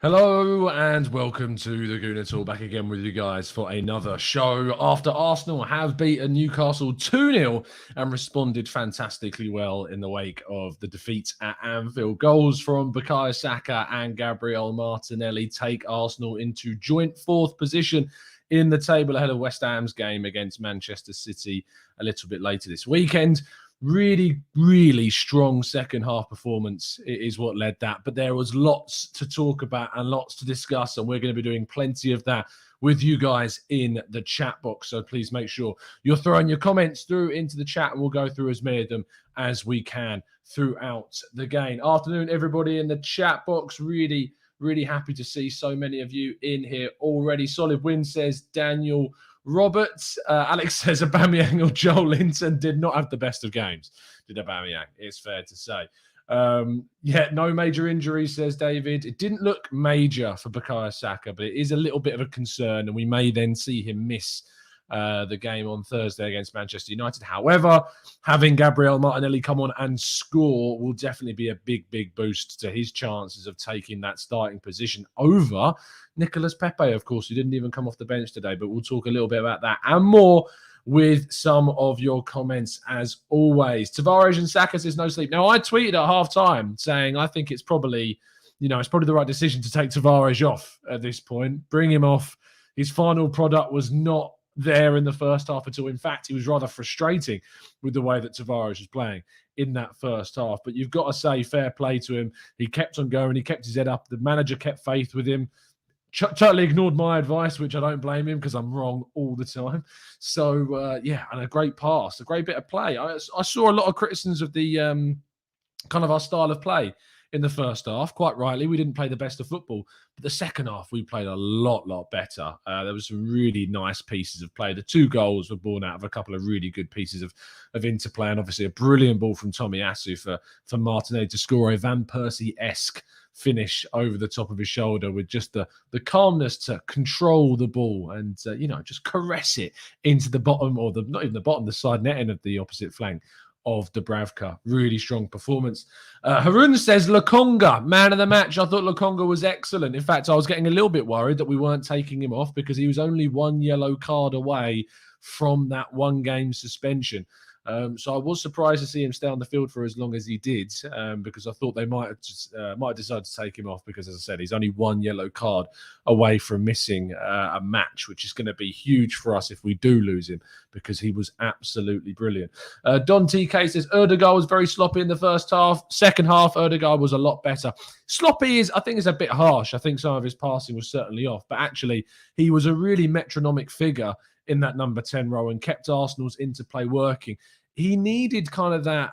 Hello and welcome to the Gooner Talk, back again with you guys for another show after Arsenal have beaten Newcastle 2-0 and responded fantastically well in the wake of the defeat at Anfield. Goals from Bukayo Saka and Gabriel Martinelli take Arsenal into joint fourth position in the table ahead of West Ham's game against Manchester City a little bit later this weekend. Really strong second half performance is what led that. But there was lots to talk about and lots to discuss, and we're going to be doing plenty of that with you guys in the chat box. So please make sure you're throwing your comments through into the chat, and we'll go through as many of them as we can throughout the game. Afternoon, everybody in the chat box. Really happy to see so many of you in here already. Solid win, says Daniel Roberts. Alex says Aubameyang or Joel Linton did not have the best of games. Did Aubameyang? It's fair to say. No major injuries, says David. It didn't look major for Bukayo Saka, but it is a little bit of a concern, and we may then see him miss the game on Thursday against Manchester United. However, having Gabriel Martinelli come on and score will definitely be a big boost to his chances of taking that starting position over Nicolas Pepe, of course, who didn't even come off the bench today. But we'll talk a little bit about that and more with some of your comments as always. Tavares and Saka says no sleep. Now, I tweeted at half-time saying I think it's probably the right decision to take Tavares off at this point. Bring him off. His final product was not there in the first half at all. In fact, he was rather frustrating with the way that Tavares was playing in that first half. But you've got to say fair play to him. He kept on going. He kept his head up. The manager kept faith with him. Totally ignored my advice, which I don't blame him because I'm wrong all the time. So, and a great pass, a great bit of play. I saw a lot of criticisms of the kind of our style of play in the first half. Quite rightly, we didn't play the best of football. But the second half, we played a lot better. There was some really nice pieces of play. The two goals were born out of a couple of really good pieces of interplay. And obviously a brilliant ball from Tomiyasu for Martinelli to score a Van Persie-esque finish over the top of his shoulder with just the calmness to control the ball and, just caress it into the bottom, or not even the bottom, the side netting of the opposite flank of Dubravka. Really strong performance. Harun says Lokonga, man of the match. I thought Lokonga was excellent. In fact, I was getting a little bit worried that we weren't taking him off because he was only one yellow card away from that one game suspension. So I was surprised to see him stay on the field for as long as he did, because I thought they might have decided to take him off because, as I said, he's only one yellow card away from missing a match, which is going to be huge for us if we do lose him because he was absolutely brilliant. Don TK says Erdegaard was very sloppy in the first half. Second half, Erdegaard was a lot better. Sloppy I think is a bit harsh. I think some of his passing was certainly off, but actually he was a really metronomic figure in that number 10 role and kept Arsenal's interplay working. He needed kind of that.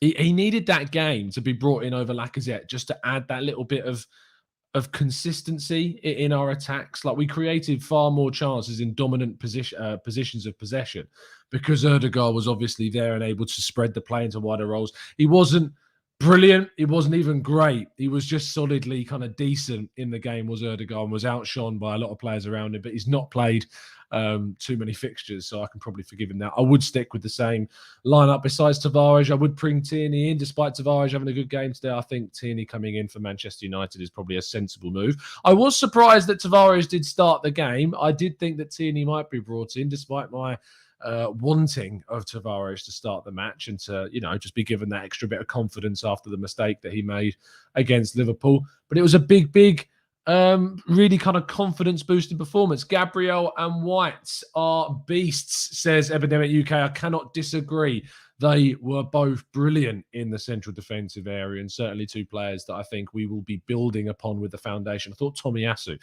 He needed that game to be brought in over Lacazette just to add that little bit of consistency in our attacks. Like, we created far more chances in dominant positions of possession because Erdegaard was obviously there and able to spread the play into wider roles. He wasn't brilliant. He wasn't even great. He was just solidly kind of decent in the game, was Erdegaard, and was outshone by a lot of players around him. But he's not played too many fixtures, so I can probably forgive him that. I would stick with the same lineup besides Tavares. I would bring Tierney in, despite Tavares having a good game today. I think Tierney coming in for Manchester United is probably a sensible move. I was surprised that Tavares did start the game. I did think that Tierney might be brought in, despite my wanting of Tavares to start the match and to, just be given that extra bit of confidence after the mistake that he made against Liverpool. But it was a big, really kind of confidence-boosting performance. Gabriel and White are beasts, says Epidemic UK. I cannot disagree. They were both brilliant in the central defensive area, and certainly two players that I think we will be building upon with the foundation. I thought Tomiyasu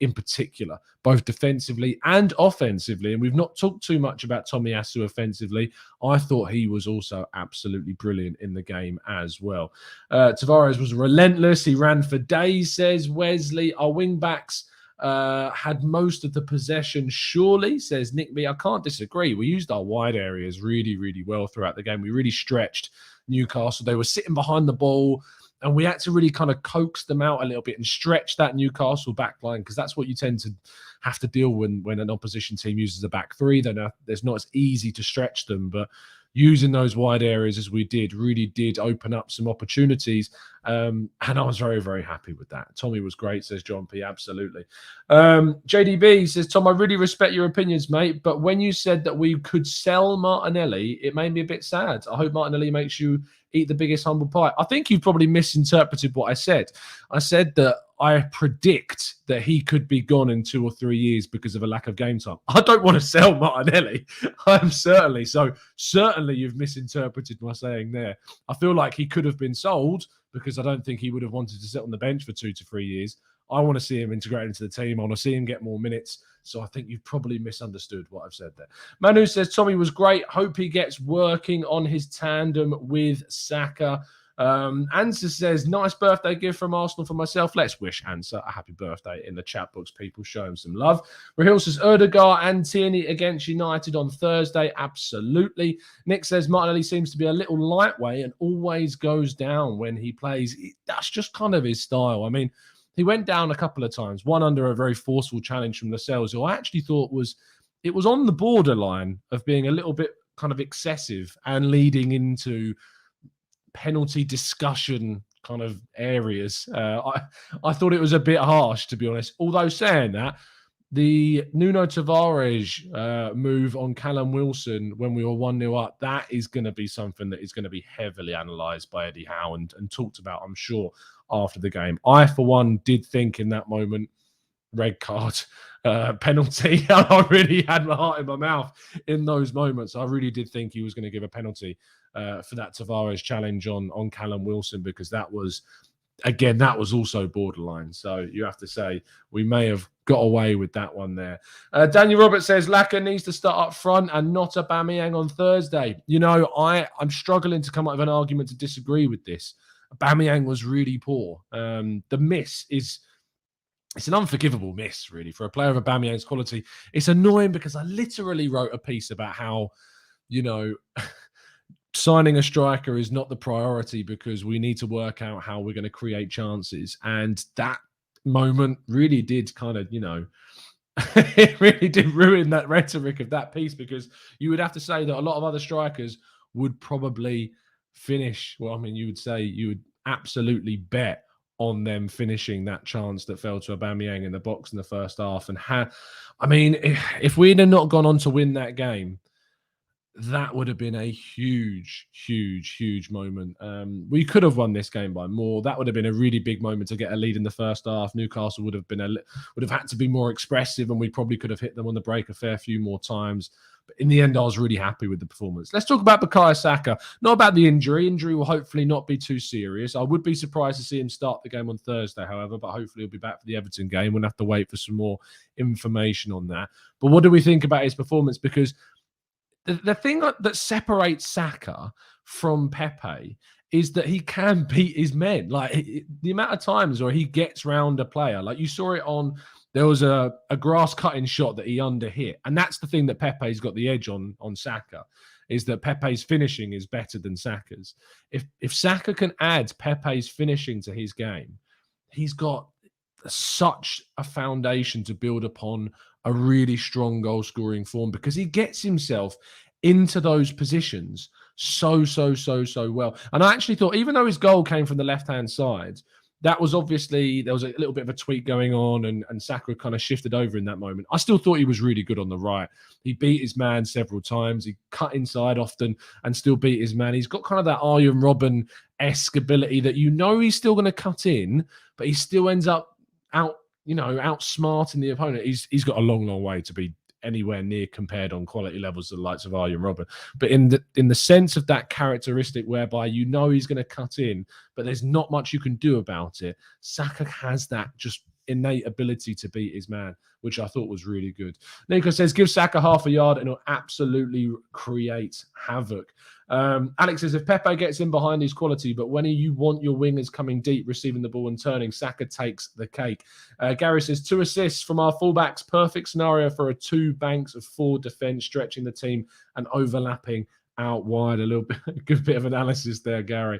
in particular, both defensively and offensively, and we've not talked too much about Tomiyasu offensively. I thought he was also absolutely brilliant in the game as well. Tavares was relentless. He ran for days, says Wesley. Our wing-backs had most of the possession, surely, says Nick B. I can't disagree. We used our wide areas really well throughout the game. We really stretched Newcastle. They were sitting behind the ball, and we had to really kind of coax them out a little bit and stretch that Newcastle backline, because that's what you tend to have to deal with when an opposition team uses a back three. Then it's not as easy to stretch them. But using those wide areas as we did really did open up some opportunities. And I was very, very happy with that. Tommy was great, says John P. Absolutely. JDB says, Tom, I really respect your opinions, mate. But when you said that we could sell Martinelli, it made me a bit sad. I hope Martinelli makes you eat the biggest humble pie. I think you probably misinterpreted what I said. I said that I predict that he could be gone in 2 or 3 years because of a lack of game time. I don't want to sell Martinelli. I'm certainly you've misinterpreted my saying there. I feel like he could have been sold because I don't think he would have wanted to sit on the bench for 2 to 3 years. I want to see him integrated into the team. I want to see him get more minutes. So I think you've probably misunderstood what I've said there. Manu says, Tommy was great. Hope he gets working on his tandem with Saka. Ansa says, nice birthday gift from Arsenal for myself. Let's wish Ansa a happy birthday in the chat box. People show him some love. Rahil says, Erdegaard and Tierney against United on Thursday. Absolutely. Nick says, Martinelli seems to be a little lightweight and always goes down when he plays. That's just kind of his style. I mean, he went down a couple of times, one under a very forceful challenge from Lascelles, who I actually thought was on the borderline of being a little bit kind of excessive and leading into penalty discussion kind of areas. I thought it was a bit harsh, to be honest. Although saying that, the Nuno Tavares move on Callum Wilson when we were 1-0 up, that is going to be something that is going to be heavily analysed by Eddie Howe and talked about, I'm sure, after the game. I, for one, did think in that moment, red card, penalty. I really had my heart in my mouth in those moments. I really did think he was going to give a penalty for that Tavares challenge on Callum Wilson, because that was also borderline. So you have to say we may have got away with that one there. Daniel Roberts says Laka needs to start up front and not Aubameyang on Thursday. You know, I'm struggling to come up with an argument to disagree with this. Aubameyang was really poor. The miss is... It's an unforgivable miss, really, for a player of Aubameyang's quality. It's annoying because I literally wrote a piece about how, you know, signing a striker is not the priority because we need to work out how we're going to create chances. And that moment really did kind of, you know, it really did ruin that rhetoric of that piece, because you would have to say that a lot of other strikers would probably finish. Well, I mean, you would absolutely bet on them finishing that chance that fell to Aubameyang in the box in the first half. And I mean, if we'd have not gone on to win that game, that would have been a huge, huge, huge moment. We could have won this game by more. That would have been a really big moment to get a lead in the first half. Newcastle would have had to be more expressive, and we probably could have hit them on the break a fair few more times. But in the end, I was really happy with the performance. Let's talk about Bukayo Saka. Not about the injury. Injury will hopefully not be too serious. I would be surprised to see him start the game on Thursday, however, but hopefully he'll be back for the Everton game. We'll have to wait for some more information on that. But what do we think about his performance? Because the thing that separates Saka from Pepe is that he can beat his men. Like, the amount of times where he gets round a player, like you saw it on... There was a grass cutting shot that he underhit. And that's the thing that Pepe's got the edge on Saka, is that Pepe's finishing is better than Saka's. If Saka can add Pepe's finishing to his game, he's got such a foundation to build upon a really strong goal-scoring form, because he gets himself into those positions so well. And I actually thought, even though his goal came from the left-hand side, that was obviously, there was a little bit of a tweak going on, and Saka kind of shifted over in that moment. I still thought he was really good on the right. He beat his man several times. He cut inside often and still beat his man. He's got kind of that Arjen Robben-esque ability that, you know, he's still going to cut in, but he still ends up outsmarting the opponent. He's got a long way to be anywhere near compared on quality levels to the likes of Arjen Robben. But in the sense of that characteristic whereby you know he's going to cut in, but there's not much you can do about it, Saka has that just innate ability to beat his man, which I thought was really good. Nico says, give Saka half a yard and it'll absolutely create havoc. Alex says, if Pepe gets in behind his quality, but when you want your wingers coming deep, receiving the ball and turning, Saka takes the cake. Gary says, 2 assists from our fullbacks, perfect scenario for a 2 banks of 4 defence, stretching the team and overlapping out wide. A little bit, a good bit of analysis there, Gary.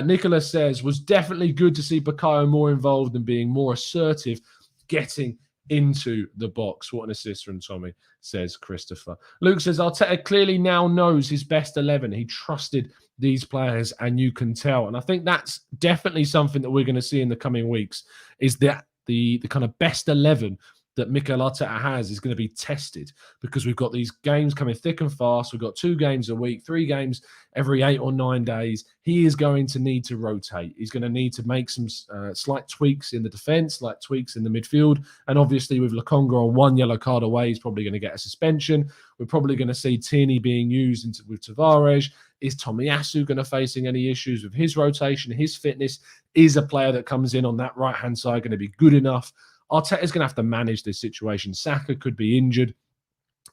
Nicholas says, was definitely good to see Bukayo more involved and being more assertive, getting into the box. What an assist from Tommy, says Christopher. Luke says, Arteta clearly now knows his best 11. He trusted these players, and you can tell. And I think that's definitely something that we're going to see in the coming weeks, is that the kind of best 11 that Mikel Arteta has is going to be tested, because we've got these games coming thick and fast. We've got 2 games a week, 3 games every 8 or 9 days. He is going to need to rotate. He's going to need to make some slight tweaks in the defence, slight tweaks in the midfield. And obviously with Lokonga on 1 yellow card away, he's probably going to get a suspension. We're probably going to see Tierney being used with Tavares. Is Tomiyasu going to facing any issues with his rotation, his fitness? Is a player that comes in on that right-hand side going to be good enough? Arteta's going to have to manage this situation. Saka could be injured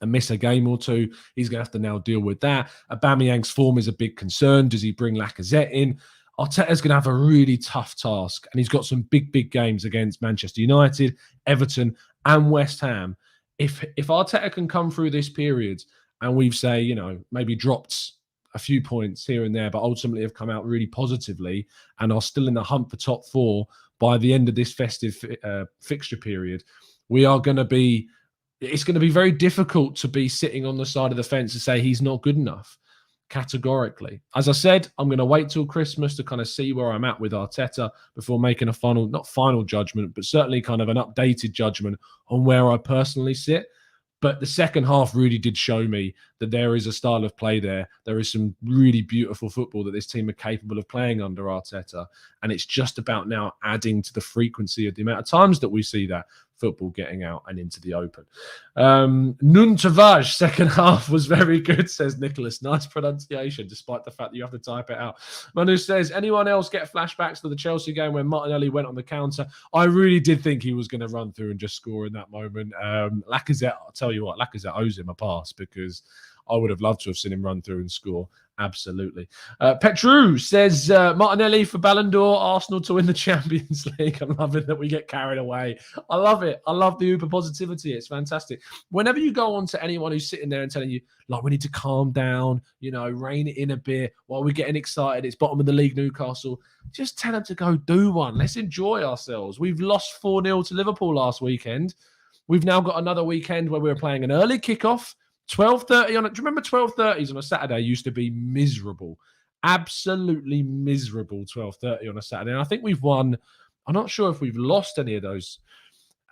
and miss a game or 2. He's going to have to now deal with that. Aubameyang's form is a big concern. Does he bring Lacazette in? Arteta's going to have a really tough task, and he's got some big games against Manchester United, Everton, and West Ham. If Arteta can come through this period and we've, say, maybe dropped a few points here and there, but ultimately have come out really positively and are still in the hunt for top 4 by the end of this festive fixture period, it's going to be very difficult to be sitting on the side of the fence and say he's not good enough, categorically. As I said, I'm going to wait till Christmas to kind of see where I'm at with Arteta before making a not final judgment, but certainly kind of an updated judgment on where I personally sit. But the second half really did show me that there is a style of play there. There is some really beautiful football that this team are capable of playing under Arteta. And it's just about now adding to the frequency of the amount of times that we see that football getting out and into the open. Nuntavage, second half was very good, says Nicholas. Nice pronunciation, despite the fact that you have to type it out. Manu says, anyone else get flashbacks to the Chelsea game when Martinelli went on the counter? I really did think he was going to run through and just score in that moment. Lacazette, I'll tell you what, Lacazette owes him a pass, because I would have loved to have seen him run through and score. Absolutely. Petru says, Martinelli for Ballon d'Or, Arsenal to win the Champions League. I'm loving that we get carried away. I love it. I love the uber positivity. It's fantastic. Whenever you go on to anyone who's sitting there and telling you, like, we need to calm down, rein it in a bit while we're getting excited, it's bottom of the league, Newcastle, just tell them to go do one. Let's enjoy ourselves. We've lost 4-0 to Liverpool last weekend. We've now got another weekend where we're playing an early kickoff. 12:30 on it. Do you remember 12:30s on a Saturday used to be miserable? Absolutely miserable 12:30 on a Saturday. And I think we've won. I'm not sure if we've lost any of those.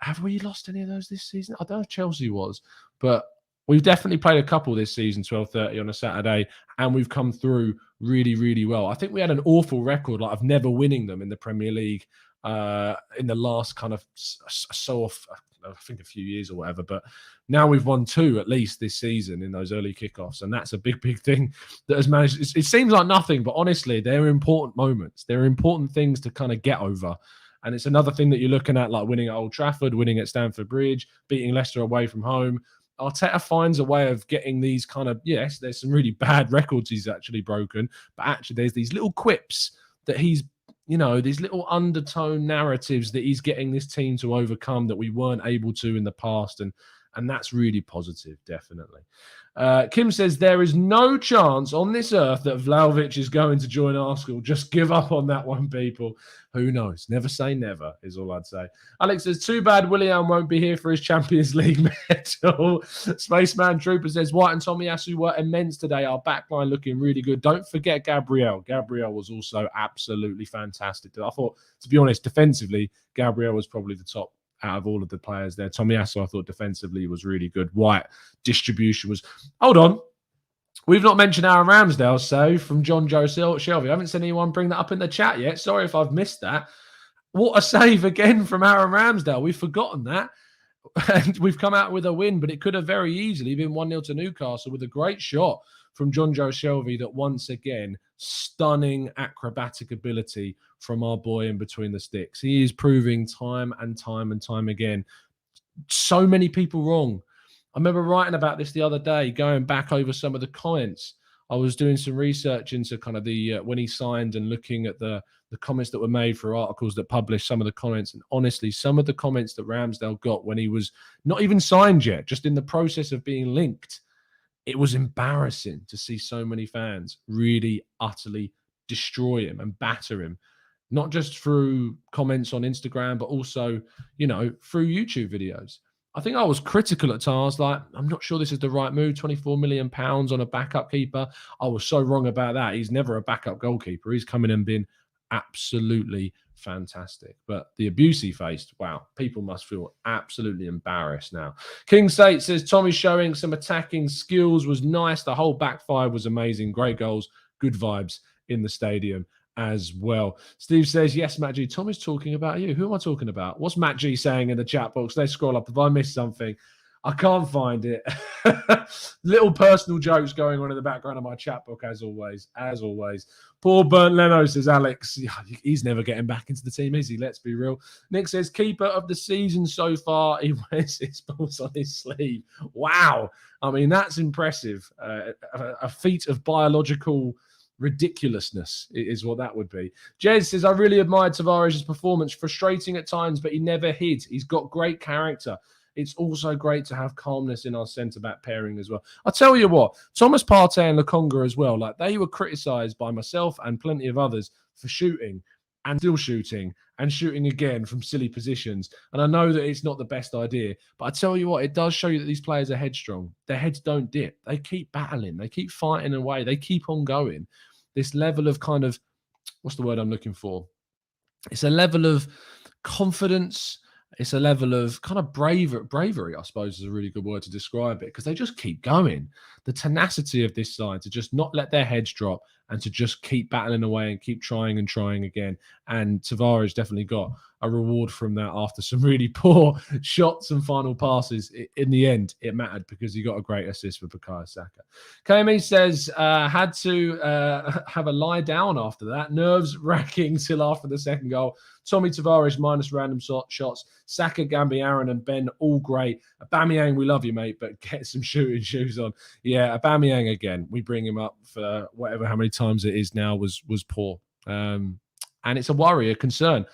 Have we lost any of those this season? I don't know if Chelsea was, but we've definitely played a couple this season, 12:30 on a Saturday, and we've come through really well. I think we had an awful record, of never winning them in the Premier League in the last kind of I think a few years or whatever, but now we've won 2 at least this season in those early kickoffs, and that's a big thing that has managed. It seems like nothing, but honestly, they're important moments. They're important things to kind of get over, and it's another thing that you're looking at, like winning at Old Trafford, winning at Stamford Bridge, beating Leicester away from home. Arteta finds a way of getting these kind of, yes, there's some really bad records he's actually broken, but actually there's these little quips that he's, these little undertone narratives that he's getting this team to overcome that we weren't able to in the past. And that's really positive, definitely. Kim says, there is no chance on this earth that Vlahovic is going to join Arsenal. Just give up on that one, people. Who knows? Never say never is all I'd say. Alex says, too bad Willian won't be here for his Champions League medal. Spaceman Trooper says, White and Tomiyasu were immense today. Our backline looking really good. Don't forget Gabriel. Gabriel was also absolutely fantastic. I thought, to be honest, defensively, Gabriel was probably the top out of all of the players there. Tomiyasu, I thought defensively was really good. White distribution was... Hold on. We've not mentioned Aaron Ramsdale, so from John Joe Shelby. I haven't seen anyone bring that up in the chat yet. Sorry if I've missed that. What a save again from Aaron Ramsdale. We've forgotten that. And we've come out with a win, but it could have very easily been 1-0 to Newcastle with a great shot from John Joe Shelby that once again, stunning acrobatic ability from our boy in between the sticks. He is proving time and time again. So many people wrong. I remember writing about this the other day, going back over some of the comments. I was doing some research into kind of the when he signed and looking at the comments that were made for articles that published some of the comments. And honestly, some of the comments that Ramsdale got when he was not even signed yet, just in the process of being linked, it was embarrassing to see so many fans really utterly destroy him and batter him. not just through comments on Instagram, but also, through YouTube videos. I think I was critical at times, like, I'm not sure this is the right move, £24 million on a backup keeper. I was so wrong about that. He's never a backup goalkeeper. He's come in and been absolutely fantastic. But the abuse he faced, wow, people must feel absolutely embarrassed now. King State says, Tommy showing some attacking skills was nice. The whole back five was amazing. Great goals, good vibes in the stadium as well. Steve says, yes, Matt G. Tommy's talking about you. Who am I talking about? What's Matt G saying in the chat box? Let's scroll up. If I missed something, I can't find it. Little personal jokes going on in the background of my chat book, as always. As always. Poor Burnt Leno, says Alex. He's never getting back into the team, is he? Let's be real. Nick says, keeper of the season so far. He wears his balls on his sleeve. Wow. I mean, that's impressive. A feat of biological ridiculousness is what that would be. Jez says, I really admired Tavares' performance. Frustrating at times, but he never hid. He's got great character. It's also great to have calmness in our centre-back pairing as well. I'll tell you what, Thomas Partey and Lokonga as well, like they were criticised by myself and plenty of others for shooting and still shooting and shooting again from silly positions. And I know that it's not the best idea, but I tell you what, it does show you that these players are headstrong. Their heads don't dip. They keep battling. They keep fighting away. They keep on going. This level of kind of, what's the word I'm looking for? It's a level of confidence. It's a level of kind of bravery, I suppose is a really good word to describe it, because they just keep going. The tenacity of this side to just not let their heads drop and to just keep battling away and keep trying and trying again. And Tavares definitely got a reward from that after some really poor shots and final passes. In the end, it mattered because he got a great assist for Bukayo Saka. KME says, had to have a lie down after that. Nerves racking till after the second goal. Tommy Tavares minus random shots. Saka, Gambi, Aaron and Ben, all great. Aubameyang, we love you, mate, but get some shooting shoes on. Yeah, Aubameyang again. We bring him up for how many times it is now, was poor. And it's a worry, a concern.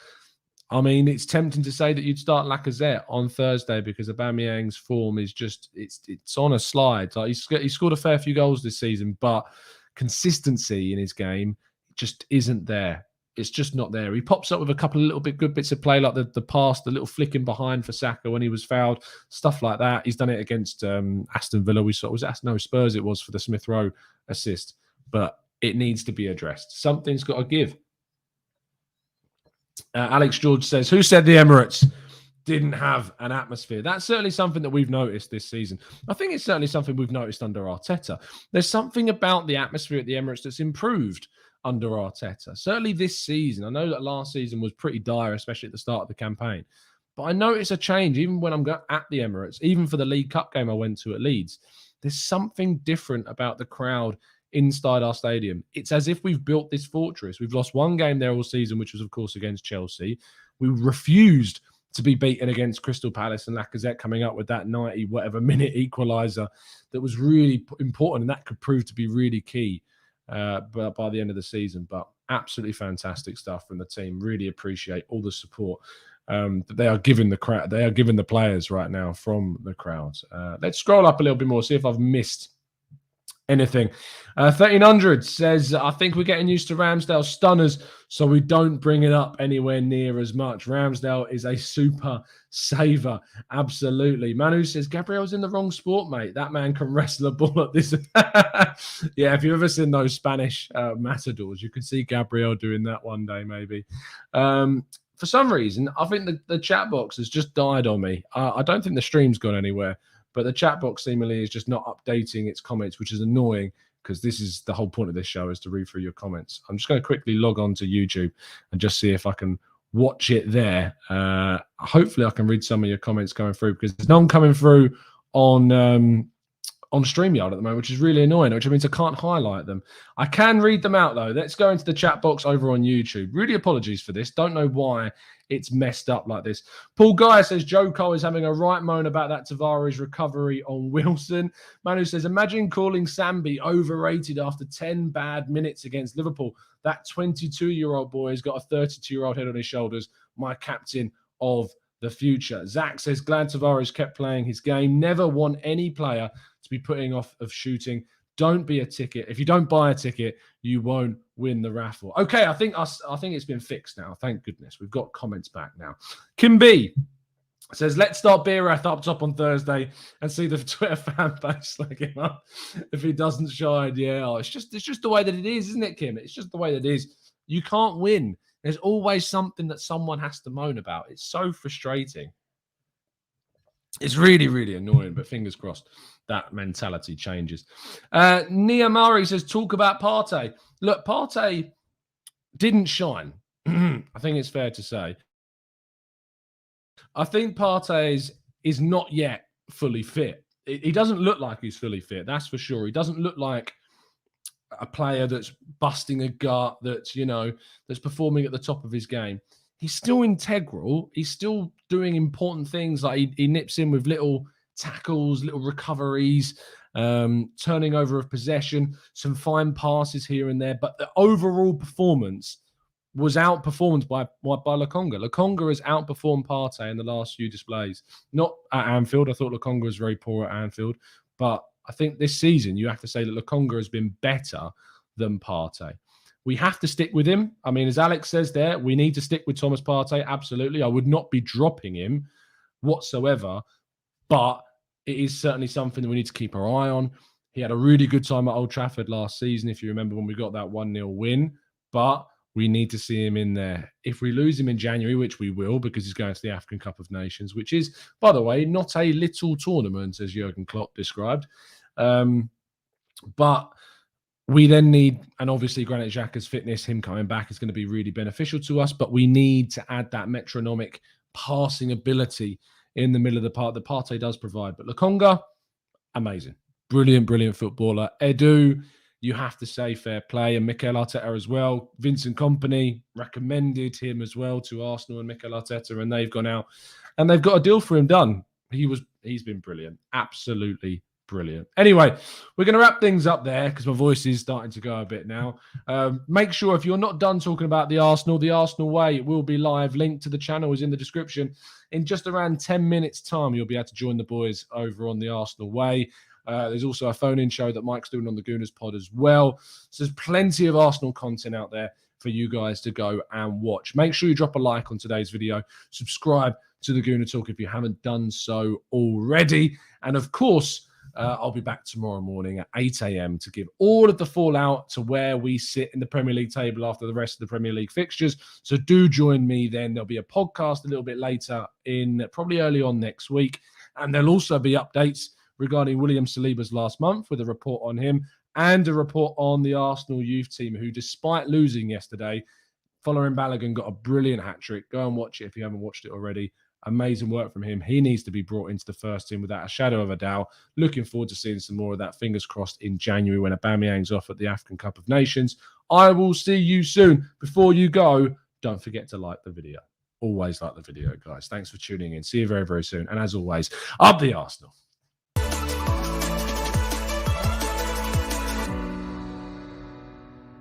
I mean, it's tempting to say that you'd start Lacazette on Thursday because Aubameyang's form is just, it's on a slide. Like he scored a fair few goals this season, but consistency in his game just isn't there. It's just not there. He pops up with a couple of little good bits of play, like the pass, the little flicking behind for Saka when he was fouled, stuff like that. He's done it against Aston Villa. We saw, Spurs it was for the Smith Rowe assist, but it needs to be addressed. Something's got to give. Alex George says, who said the Emirates didn't have an atmosphere? That's certainly something that we've noticed this season. I think it's certainly something we've noticed under Arteta. There's something about the atmosphere at the Emirates that's improved under Arteta. Certainly this season. I know that last season was pretty dire, especially at the start of the campaign. But I notice a change even when I'm at the Emirates, even for the League Cup game I went to at Leeds. There's something different about the crowd inside our stadium. It's as if we've built this fortress. We've lost one game there all season, which was, of course, against Chelsea. We refused to be beaten against Crystal Palace, and Lacazette coming up with that 90-whatever-minute equaliser that was really important, and that could prove to be really key but by the end of the season. But absolutely fantastic stuff from the team. Really appreciate all the support that they are giving the crowd. They are giving the players right now from the crowds. Let's scroll up a little bit more, see if I've missed anything. 1300 says, I think we're getting used to Ramsdale stunners, so we don't bring it up anywhere near as much. Ramsdale is a super saver. Absolutely. Manu says, Gabriel's in the wrong sport, mate. That man can wrestle a ball at this. Yeah, if you've ever seen those Spanish matadors, you could see Gabriel doing that one day, maybe. For some reason, I think the chat box has just died on me. I don't think the stream's gone anywhere. But the chat box seemingly is just not updating its comments, which is annoying because this is the whole point of this show, is to read through your comments. I'm just going to quickly log on to YouTube and just see if I can watch it there. Hopefully I can read some of your comments coming through, because there's none coming through on StreamYard at the moment, which is really annoying, which means I can't highlight them. I can read them out, though. Let's go into the chat box over on YouTube. Really apologies for this. Don't know why it's messed up like this. Paul Guy says, Joe Cole is having a right moan about that Tavares recovery on Wilson. Manu says, imagine calling Sambi overrated after 10 bad minutes against Liverpool. That 22-year-old boy has got a 32-year-old head on his shoulders. My captain of the future. Zach says, glad Tavares kept playing his game. Never want any player to be putting off of shooting. Don't be a ticket. If you don't buy a ticket, you won't win the raffle. Okay, I think it's been fixed now. Thank goodness. We've got comments back now. Kim B says, let's start Beerath up top on Thursday and see the Twitter fan base slag him up if he doesn't shine. Yeah, it's just the way that it is, isn't it, Kim? It's just the way that it is. You can't win. There's always something that someone has to moan about. It's so frustrating. It's really, really annoying, but fingers crossed that mentality changes. Nia Murray says, talk about Partey. Look, Partey didn't shine. I think it's fair to say. I think Partey is not yet fully fit. He doesn't look like he's fully fit, that's for sure. He doesn't look like a player that's busting a gut, that's performing at the top of his game. He's still integral. He's still doing important things. Like he nips in with little tackles, little recoveries, turning over of possession, some fine passes here and there. But the overall performance was outperformed by Lokonga. Lokonga has outperformed Partey in the last few displays. Not at Anfield. I thought Lokonga was very poor at Anfield. But I think this season you have to say that Lokonga has been better than Partey. We have to stick with him. I mean, as Alex says there, we need to stick with Thomas Partey. Absolutely. I would not be dropping him whatsoever. But it is certainly something that we need to keep our eye on. He had a really good time at Old Trafford last season, if you remember when we got that 1-0 win. But we need to see him in there. If we lose him in January, which we will, because he's going to the African Cup of Nations, which is, by the way, not a little tournament, as Jurgen Klopp described. But we then need, and obviously Granit Xhaka's fitness, him coming back is going to be really beneficial to us, but we need to add that metronomic passing ability in the middle of the park that Partey does provide. But Lokonga, amazing. Brilliant, brilliant footballer. Edu, you have to say fair play, and Mikel Arteta as well. Vincent Kompany recommended him as well to Arsenal and Mikel Arteta, and they've gone out and they've got a deal for him done. He's been brilliant, absolutely brilliant. Anyway, we're going to wrap things up there because my voice is starting to go a bit now. Make sure if you're not done talking about the Arsenal Way, it will be live. Link to the channel is in the description. In just around 10 minutes time, you'll be able to join the boys over on the Arsenal Way. There's also a phone-in show that Mike's doing on the Gooners pod as well. So there's plenty of Arsenal content out there for you guys to go and watch. Make sure you drop a like on today's video. Subscribe to the Gooner Talk if you haven't done so already. And of course, I'll be back tomorrow morning at 8 a.m. to give all of the fallout to where we sit in the Premier League table after the rest of the Premier League fixtures. So do join me then. There'll be a podcast a little bit later in probably early on next week. And there'll also be updates regarding William Saliba's last month with a report on him and a report on the Arsenal youth team who, despite losing yesterday, following Balogun, got a brilliant hat-trick. Go and watch it if you haven't watched it already. Amazing work from him. He needs to be brought into the first team without a shadow of a doubt. Looking forward to seeing some more of that. Fingers crossed in January when Aubameyang's off at the African Cup of Nations. I will see you soon. Before you go, don't forget to like the video. Always like the video, guys. Thanks for tuning in. See you very, very soon. And as always, up the Arsenal.